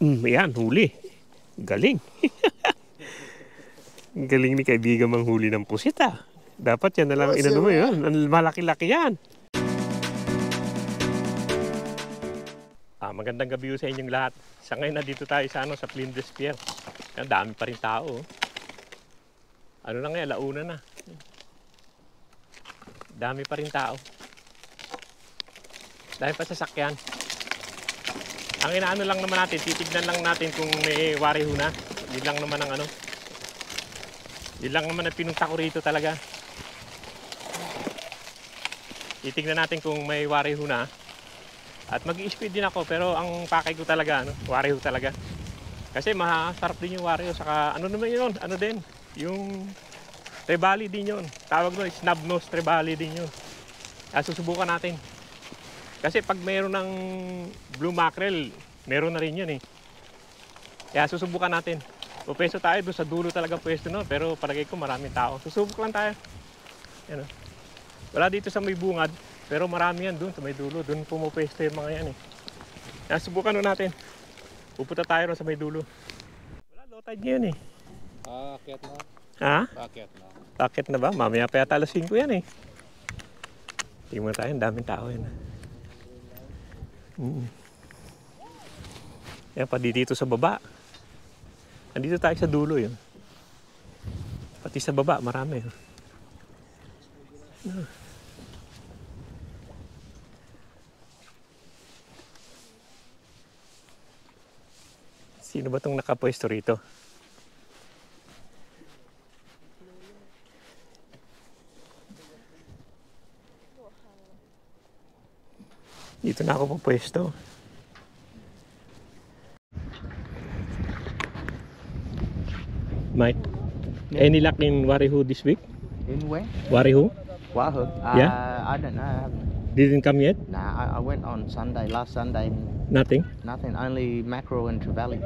Yan, huli. Galing. Galing ni kaibigan manghuli ng pusit ah. Dapat yan na lang inano mo yun. Malaki-laki yan. Magandang gabi sa inyong lahat. Sa ngayon na dito tayo sa sa Flinders Pier. Dami pa rin tao. Ano na ngayon, launa na. Dami pa rin tao. Dami pa sasakyan. Ang inaano lang naman natin, titignan lang natin kung may wariho na. Yun lang naman ang ano. Yun lang naman ang pinunta ko rito talaga. Titignan natin kung may wariho na. At mag-i-speed din ako, pero ang pakay ko talaga, wariho talaga. Kasi masarap din yung wariho. Saka ano naman yun, ano din, yung trevally din yun. Tawag mo, snub nose trevally din yun. Susubukan natin. Kasi pag mayroon ng blue mackerel, meron na rin yun eh. Kaya susubukan natin. Pupesto tayo doon sa dulo talaga pwesto no, pero palagay ko maraming tao. Susubok lang tayo. Yan, wala dito sa may bungad, pero marami yan doon sa may dulo. Doon pumupesto yung mga yan eh. Kaya subukan natin. Pupunta tayo sa may dulo. Wala, low tide ngayon eh. Akyat na. Ha? Akyat na. Akyat na ba? Mamaya pa yata alas 5 yan eh. Tingnan tayo, daming tao yan. Yan pa dito sa baba. Andito tayo sa dulo yun. Pati sa baba, marami. Sino ba itong nakapwesto rito? Dito na ako papwesto. Mike, any luck in Wariho this week? In where? Wariho? Wahoo? Yeah. I don't know. I haven't. Didn't come yet? Nah, I went on Sunday, last Sunday. Nothing? Nothing, only mackerel and trevally.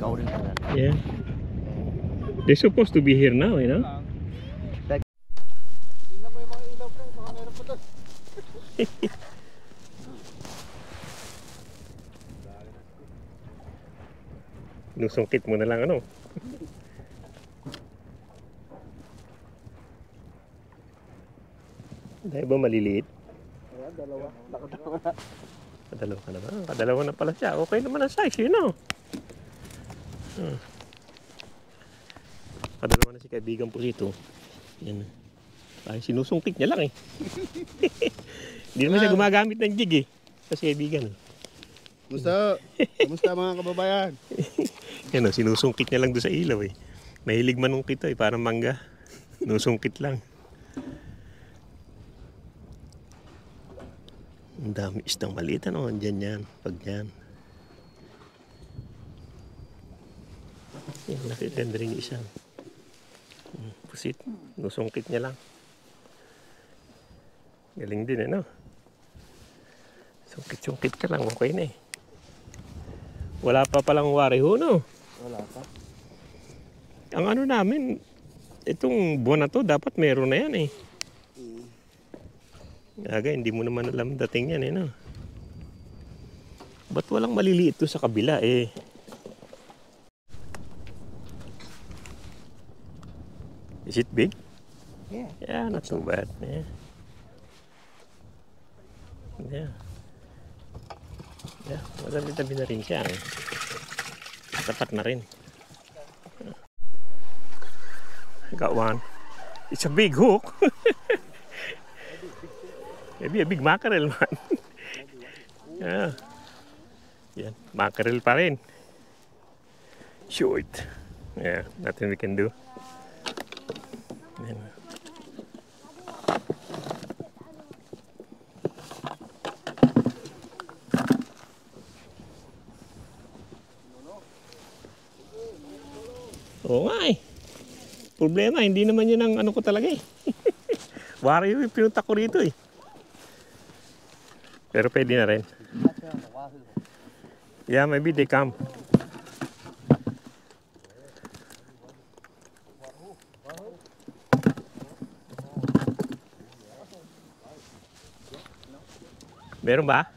Golden trevally. Yeah. They're supposed to be here now, you know? Nusungkit mo na lang ano? Dahil ba maliliit? Dalawa. Kadalawa ka na ba? Kadalawa na pala siya. Okay naman ang size, yun know? Kadalawa na si kaibigan po dito. Yan. Ay, sinusungkit niya lang eh. Hindi naman siya gumagamit ng jig eh. Kasi kaibigan. Kamusta mga kababayan? Yan o, sinusungkit niya lang doon sa ilaw eh. Mahilig manungkit to eh, parang mangga. Nusungkit lang. Ang dami isdang maliit ano, andyan yan, pag yan. Yan, nakikanda rin yung isang. Pusit, nusungkit niya lang. Galing din ano. Sungkit-sungkit ka lang, okay na eh. Wala pa palang wariho no? Wala pa. Ang ano namin, itong buwan na to, dapat meron na yan eh. Aga, hindi mo naman alam dating yan eh, no? Ba't walang maliliit to sa kabila eh? Is it big? Yeah. Yeah, not too bad. Yeah. Yeah. Yeah, madami-dami na rin siya. Tapat na rin. I got one. It's a big hook. Maybe a big mackerel man. Yeah. Yan, mackerel pa rin. Short. Yeah, nothing we can do. Yan. Oo nga eh. Problema, hindi naman yun ang ano ko talaga eh. Wariho yung pinunta ko rito eh. Pero pwede na rin. Yeah, maybe they come. Meron ba?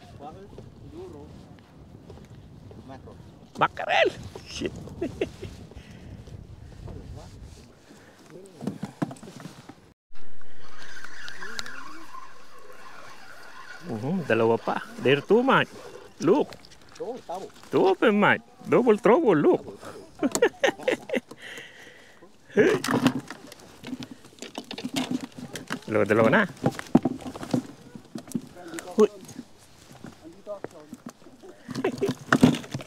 Mackerel! Shit. Dalawa pa. There two, mate. Look. Two of them, mate. Double trouble, look. Hey. Dalawa na. Huy.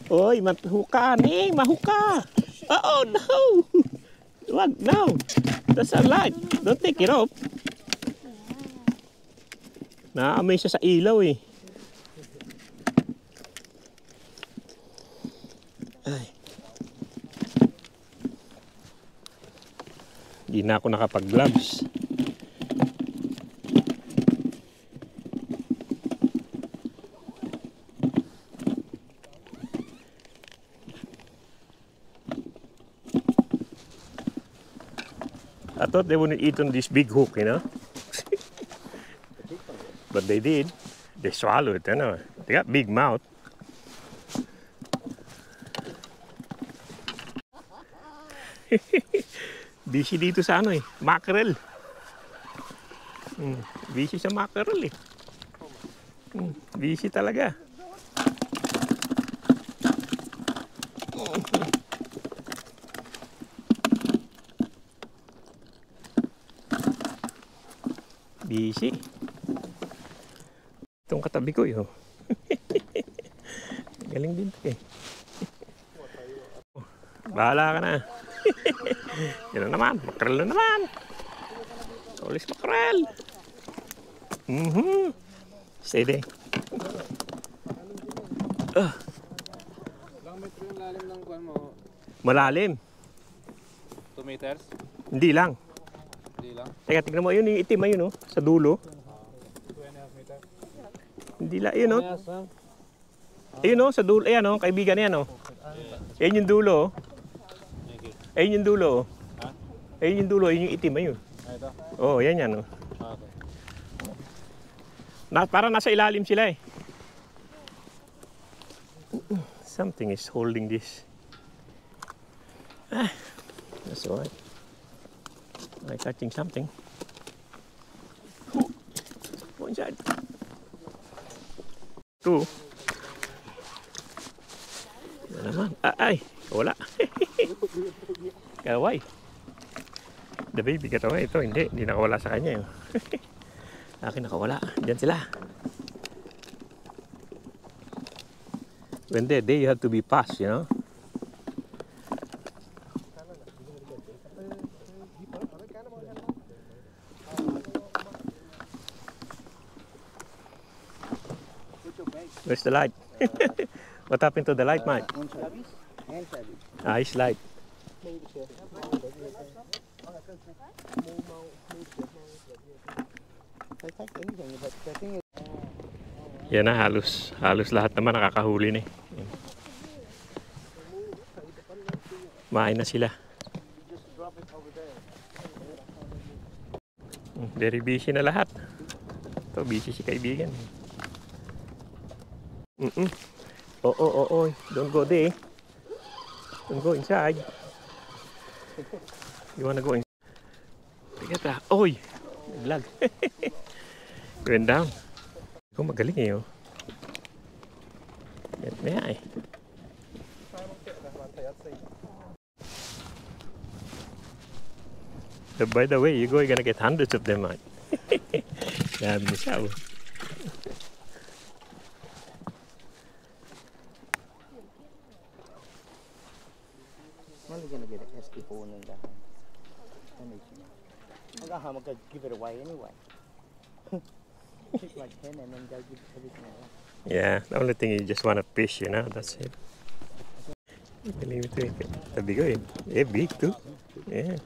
Oy, mahuka ni, mahuka. Oh no. Wag, no. That's a light. Don't take it off. Naamoy siya sa ilaw eh. Ay. Hindi na ako nakapag-gloves. I thought they wouldn't eat on this big hook, you know? But they did. They swallowed it, you know? They got big mouth. Busy dito sa ano eh, mackerel. Busy sa mackerel eh. Busy talaga. Busy. Itong katabi ko yun. Galing din to eh. Bahala ka na. Yan na naman, makrel na naman. Solis makrel. Stay there. Ilang metro yung lalim ng kuwan mo? Malalim. 2 meters? Hindi lang. Hindi lang. Teka, tignan mo, yun yung itim ayun oh, sa dulo. 2.5 meters? Hindi lang, yun oh. Yes, ha? Ayun oh, sa dulo, ayan oh, kaibigan yan oh. Ayun yung dulo oh. Ayun yung dulo oh. Ha? Ayun yung dulo, ayun yung itim ayun. Ito? Oh, yan yan oh. Okay. Parang nasa ilalim sila eh. Something is holding this. That's alright. I'm catching something. Go inside. Two. Yan naman. Ay, wala. Kaway. The baby got away. Ito, hindi nakawala sa kanya. Akin nakawala. Diyan sila. When they're there, you have to be fast, you know? Where's the light? What happened to the light, Mike? It's light. Yan na, halos lahat naman nakakahuli ni. Main na sila. Very busy na lahat. Ito, busy si kaibigan. Oh, don't go there. Don't go inside. You wanna go inside? Tigata, oy! Naglag. Went down. Ikaw magaling eh, oh. Yan na eh. By the way, you're gonna get hundreds of them, man. Dami siya, oh. Only gonna get an esky phone in that. I'm gonna give it away anyway. Pick like 10 and then they'll give everything away. Yeah, the only thing you just wanna fish, you know, that's it. Believe it, sabi ko eh. Big too. Yeah.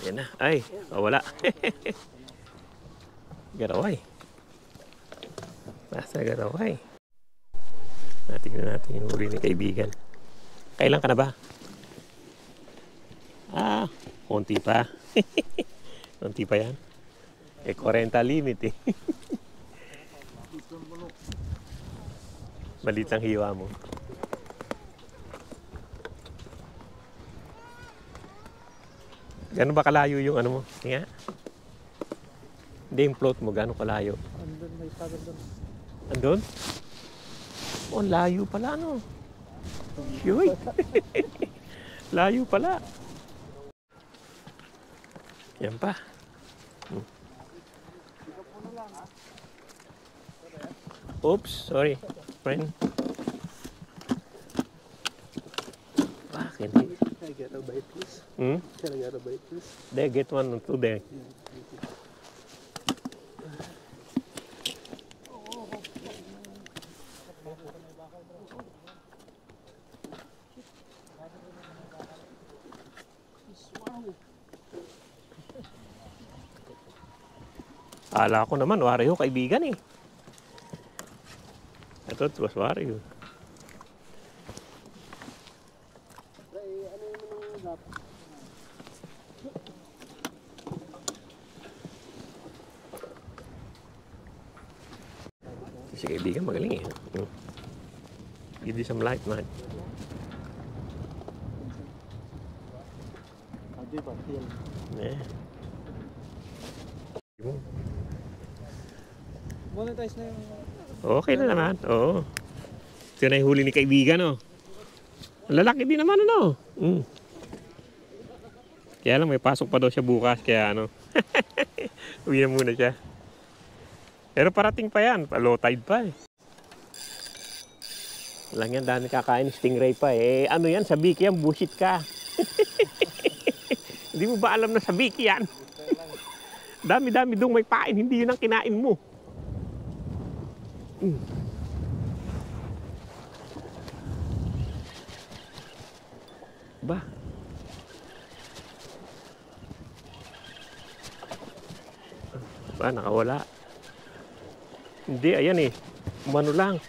Yan na. Ay, wala. Got away. Basta got away. Tingnan natin yung huli ni kaibigan. Kailan ka na ba? Konti pa. Konti pa yan. Eh, 40 limit eh. Maliit ang hiwa mo. Gano'n ba kalayo yung ano mo? Nga? Hindi, yung float mo, gano'n kalayo? Andun, may paddle doon. Andun? Oh, layo pala, no? Shuy! Layo pala. Yan pa. Oops, sorry, friend. Bakit? Can I get a bite, please? Hmm? Can I get a bite, please? There, get one or two there. Akala ko naman, Wario, kaibigan eh. I thought it was Wario. Si kaibigan magaling eh. Give you some light, man. I'll do by feel. Yeah. Monetize na yung... Okay na naman. Oo. Ito na yung huli ni kaibigan, oh. Ang lalaki din naman, ano? Mm. Kaya lang, may pasok pa daw siya bukas, kaya ano. Uwi na muna siya. Pero parating pa yan. Low tide pa eh. Lang yan, dami kakain. Stingray pa eh. Ano yan? Sabiki yan. Bullshit ka. Hindi mo ba alam na sabiki yan? Dami-dami dong may pain. Hindi yun ang kinain mo. Ba? Ba, nakawala. Hindi, ayan eh. Umano lang.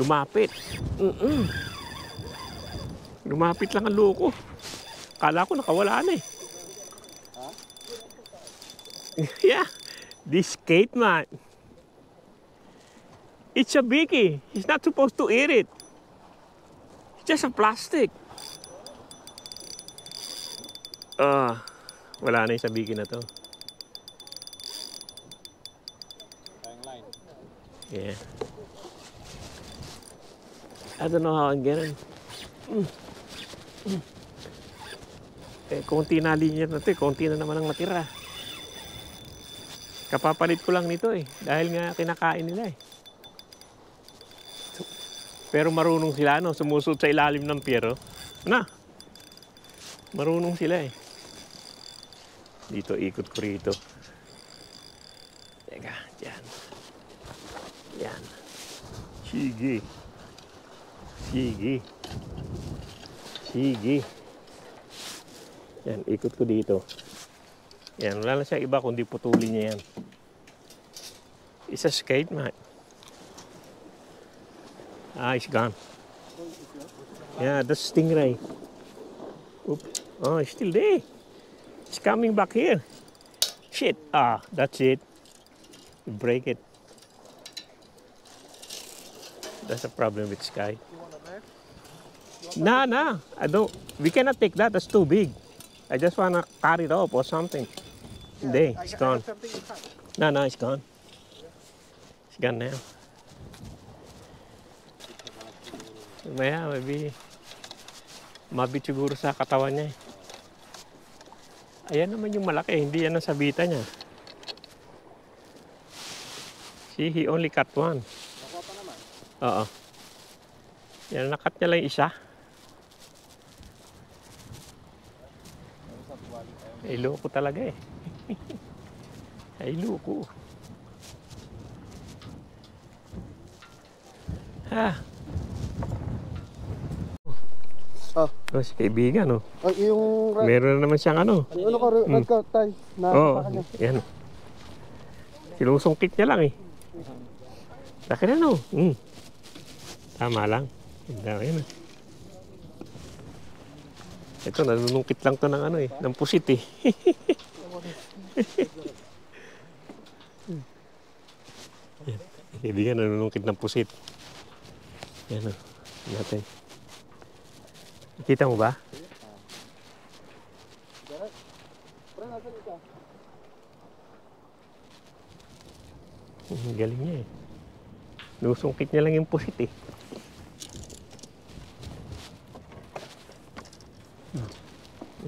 Lumapit. Lumapit lang ang loko. Kala ko nakawala na eh. Yeah. This skate, man. It's a biggie. He's not supposed to eat it. It's just a plastic. Wala na yung sabiki na to. line. Yeah. I don't know how I'm getting. Eh, konti na linya na to eh. Konti na naman ang natira. Kapapalit ko lang nito eh. Dahil nga kinakain nila eh. Pero marunong sila, no? Sumusot sa ilalim ng pier, oh. Na. Marunong sila eh. Dito, ikot ko rito. Teka, dyan. Yan. Sige. Sige. Sige. Yan, ikot ko dito. Yan, wala na siya iba kundi putulin niya yan. It's a skate, man. Ah, it's gone. Yeah, that's stingray. Oops. Oh, it's still there. It's coming back here. Shit. Ah, that's it. You break it. That's a problem with Sky. Nah, nah. I don't. We cannot take that. That's too big. I just wanna cut it off or something. There, it's gone. No, it's gone. It's gone now. Maya, mabit siguro sa katawan niya eh. Ayan naman yung malaki, hindi yan ang sabita niya. See, he only cut one. Nakuha pa naman. Oo. Yan, nakat niya lang isa. Ay, loko talaga eh. Ay, loko. Ha? Oh. Oh, si kaibigan, oh. Ay, yung Meron na naman siyang ano. ano ko, red coat tie na Oo, sa kanya. yan. Sinusungkit niya lang eh. Laki na, no? Tama lang. Dami na. Ito, nanunungkit lang to ng ano eh. Ng pusit eh. Yan. Kaibigan, nanunungkit ng pusit. Yan o. Natin. Kita mo ba? Ang galing niya eh. Nusungkit niya lang yung pusit eh.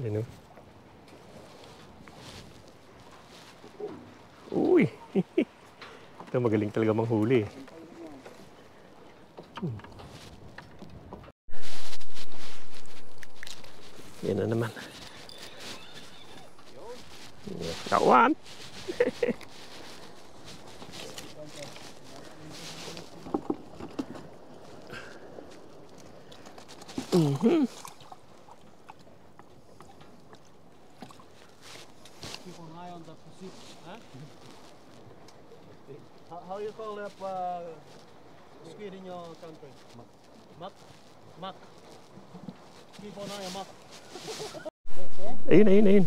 Yan o. Uy! Ito magaling talaga manghuli eh. Yan na naman. Kawan! Keep an eye on the pursuit. Huh? How you call that squid in your country? Muck. Muck. Keep an eye on muck. Ayun, ayun, ayun.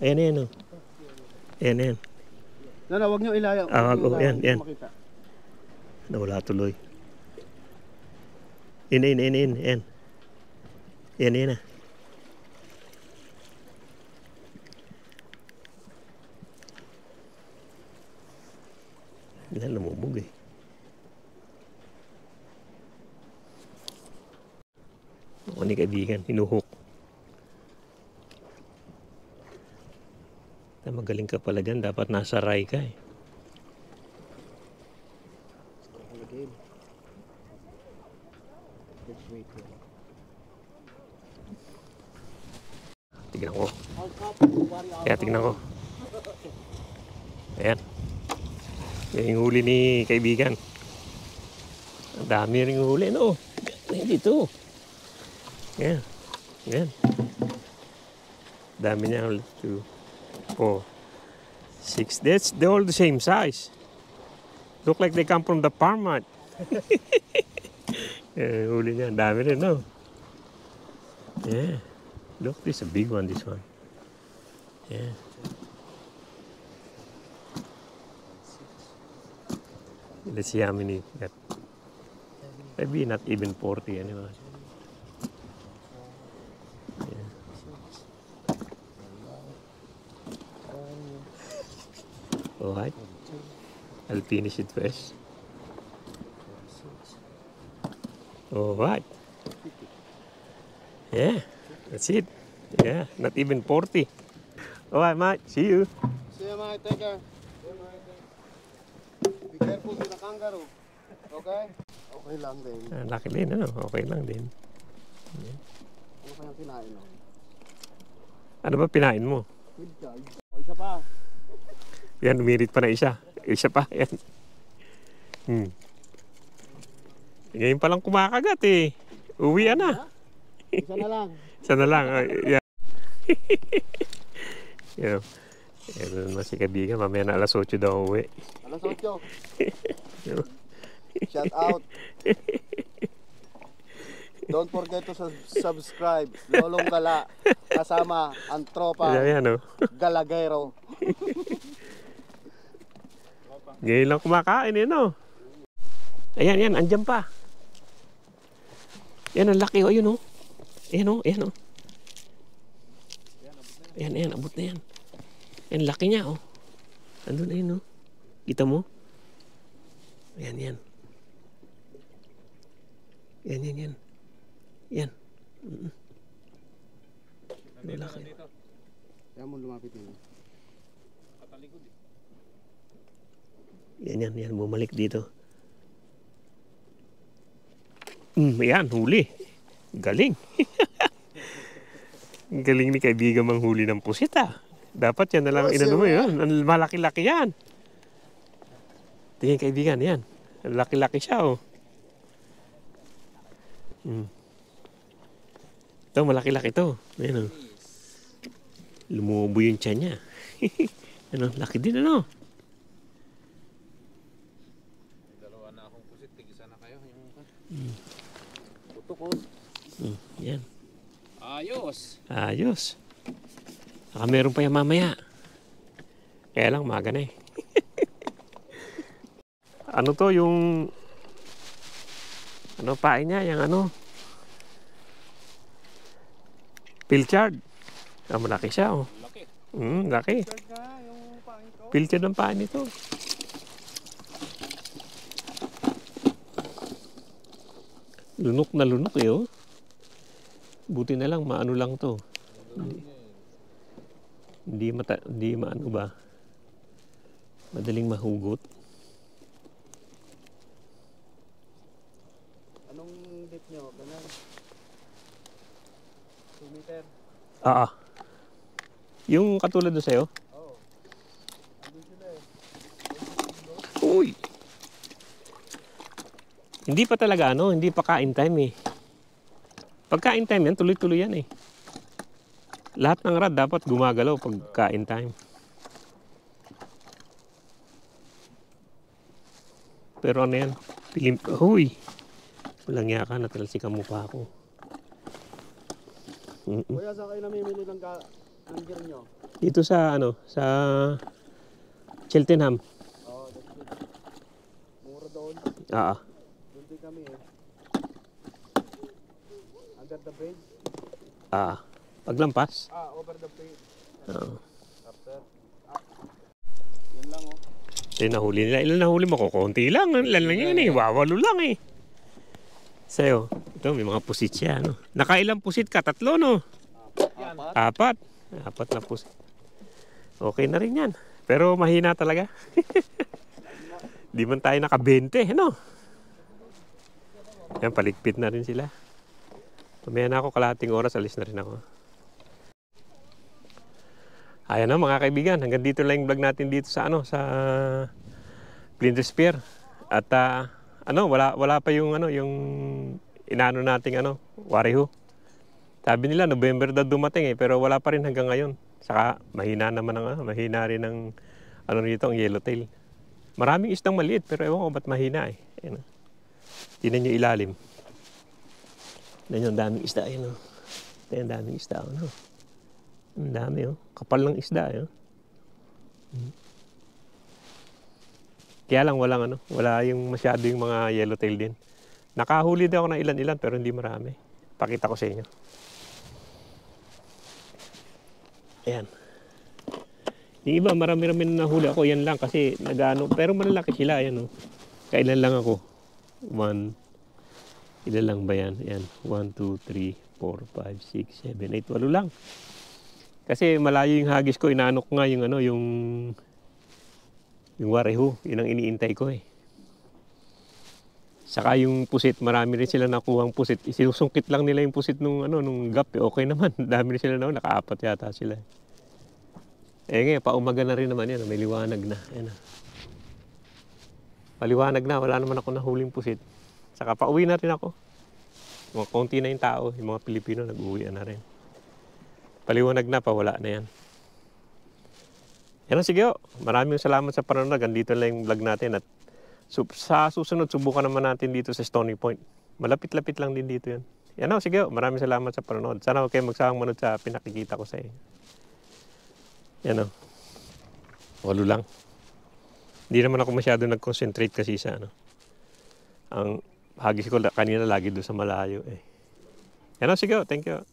Ayan, ayan o. Ayan, ayan. No, wag nyo ilayo. Yan, yan. Nawala tuloy. In, yan. Yan, yan na. Yan, lumubog eh. Ako ni kaibigan, hinuhook. Magaling ka pala dyan, dapat nasa ray ka eh. Tignan ko. Kaya tignan ko. Ayan. Yan yung huli ni kaibigan. Ang dami rin huli, no? Dito. Ayan. Ayan. Dami niya. 2, 4, 6. They're all the same size. Look like they come from the farm mart. Huli niya. Dami rin, no? Yeah. Look, this is a big one, this one. Yeah. Let's see how many got. Maybe not even 40 anyway. Yeah. Alright. I'll finish it first. Alright. Yeah, that's it. Yeah, not even 40. Alright, mate. See you. See you, mate. Take care. Be careful with the kangaroo. Okay? Okay lang din. Laki din, ano? Okay lang din. Ano kayang kinain, no? Ano ba pinain mo? Good dog. O, isa pa. Yan, umirit pa na isa. Isa pa, yan. Ngayon palang kumakagat eh. Uwi na. Isa na lang. Isa na lang. Yeah. Yan. Yan naman si kaibigan. Mamaya na alas 8 daw uwi. Alas 8. Shout out. Don't forget to subscribe. Lolong Gala. Kasama ang tropa. Yan, oh. Galagero. Ngayon lang kumakain eh, no? Ayan, yan. Andyan pa. Yan, ang laki. O, yun, oh. Ayan, oh. Ayan, oh. Ayan, ayan. Abot na yan. Yan, laki niya, oh. Andun, ayun, oh. Kita mo? Ayan, yan. Yan, yan, yan. Yan. Malaki. Kaya mo lumapit yun. Yan, yan, yan. Bumalik dito. Ayan, huli. Galing. Galing ni kaibigan manghuli ng pusit, ah. Dapat yan na lang inano mo yun. Ang malaki-laki yan. Tingin kaibigan, yan. Ang laki-laki siya, oh. Ito, malaki-laki to. Ayan, oh. Lumubo yung tiyan niya. Ano, laki din, ano? Dalawa na akong pusit. Tigisa na kayo. Puto ko. Yan. Ayos. Ayos. Saka meron pa yan mamaya. Kaya lang, maga na eh. Ano to yung ano pain niya, yung ano pilchard. Malaki siya oh. Laki. Laki. Third nga yung pain ko. Pilchard ng pain nito. Lunok na lunok eh oh. Buti na lang maano lang to. Hindi maano ba. Madaling mahugot. Anong dip nyo? Ganun. 2 meter. Yung katulad doon sa'yo? Oo. Andun sila eh. Uy! Hindi pa talaga ano, hindi pa kain time eh. Pag kain time yan, tuloy-tuloy yan eh. Lahat ng rad dapat gumagalaw pag kain time. Pero ano yan? Huy! Walang yaka, natalsik ang mukha ko. Kuya, saan kayo namimili ng gear nyo? Dito sa ano, sa Cheltenham. Oo, that's good. Mura doon. Doon din kami eh. Under the bridge. Paglampas. Over the bridge. Oo. After. Yan lang oh. Ito yung nahuli nila. Ilan nahuli mo? Konti lang. Ilan lang yan eh. Wawalo lang eh. Sa'yo. Ito may mga pusit siya. No? Nakailang pusit ka? 3 no? Apat. 4 na pusit. Okay na rin yan. Pero mahina talaga. Di man tayo naka-20. No? Yan, paligpit na rin sila. Mamaya na ako, kalahating oras. Alis na rin ako. Ayan na mga kaibigan, hanggang dito lang yung vlog natin dito sa ano, sa Flinders Pier. At wala pa yung ano, yung inaano nating ano, Wariho. Sabi nila November daw dumating eh, pero wala pa rin hanggang ngayon. Saka mahina naman mahina rin ang ano nito, ang yellowtail. Maraming isdang maliit, pero ewan ko ba't mahina eh. Ayan. Tingnan nyo ilalim. Tingnan nyo, ang daming isda. Ayan o. Ito yung daming isda. Ano? Ang dami oh. Kapal ng isda eh. Kaya lang wala yung masyado yung mga yellowtail din. Nakahuli din ako ng ilan-ilan pero hindi marami. Pakita ko sa inyo. Ayan. Yung iba marami-rami na nahuli ako. Yan lang kasi nagano. Pero malalaki sila. Ayan oh. Kailan lang ako. 1. Ilan lang ba yan? Ayan. 1, 2, 3, 4, 5, 6, 7, 8, 8 lang. Kasi malayo yung hagis ko, inaanok nga yung ano, yung Wariho, yun ang iniintay ko eh. Saka yung pusit, marami rin sila nakuhang pusit. Isinusungkit lang nila yung pusit nung gap, eh. Okay naman. Dami rin sila na, naka-4 yata sila. Ngayon, paumaga na rin naman yan, may liwanag na. Ayan. Maliwanag na, wala naman ako nahuling pusit. Saka pauwi na rin ako. Mga konti na yung tao, yung mga Pilipino nag-uwi na rin. Paliwanag na, pawala na yan. Yan sige o. Maraming salamat sa panonood. Andito lang yung vlog natin. At sa susunod, subukan naman natin dito sa Stony Point. Malapit-lapit lang din dito yan. Yan o, sige o. Maraming salamat sa panonood. Sana huwag kayo magsawang manood sa pinakikita ko sa inyo. Yan o. Walo lang. Hindi naman ako masyado nag-concentrate kasi sa ano. Ang hagis ko kanina lagi doon sa malayo eh. Yan o, sige o. Thank you.